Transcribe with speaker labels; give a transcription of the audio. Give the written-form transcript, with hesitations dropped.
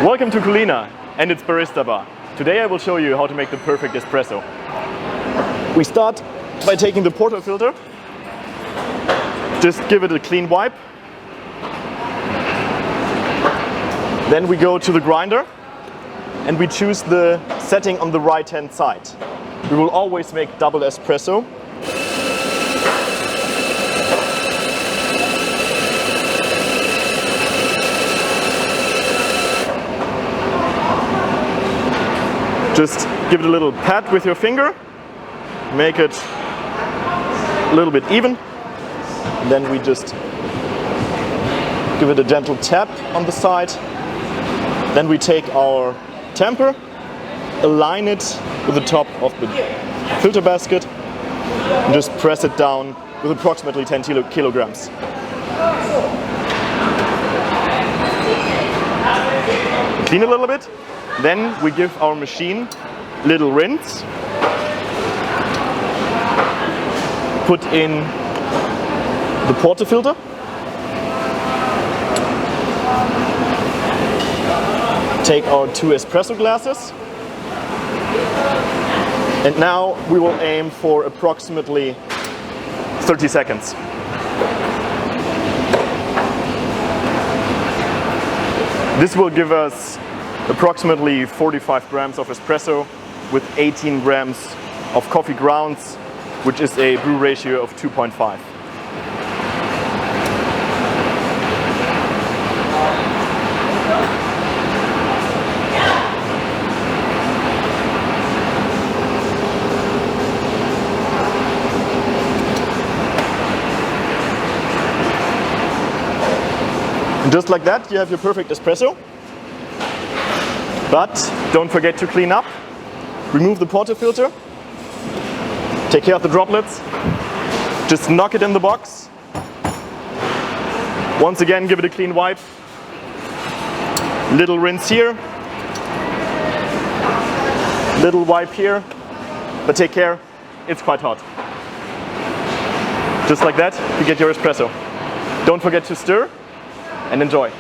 Speaker 1: Welcome to Culina and its Barista Bar. Today I will show you how to make the perfect espresso. We start by taking the portafilter. Just give it a clean wipe. Then we go to the grinder and we choose the setting on the right hand side. We will always make double espresso. Just give it a little pat with your finger, make it a little bit even. And then we just give it a gentle tap on the side. Then we take our tamper, align it with the top of the filter basket, and just press it down with approximately 10 kilograms. Clean a little bit. Then we give our machine a little rinse. Put in the portafilter. Take our 2 espresso glasses. And now we will aim for approximately 30 seconds. This will give us approximately 45 grams of espresso with 18 grams of coffee grounds, which is a brew ratio of 2.5. And just like that, you have your perfect espresso. But don't forget to clean up. Remove the portafilter. Take care of the droplets. Just knock it in the box. Once again, give it a clean wipe. Little rinse here. Little wipe here. But take care, it's quite hot. Just like that, you get your espresso. Don't forget to stir and enjoy.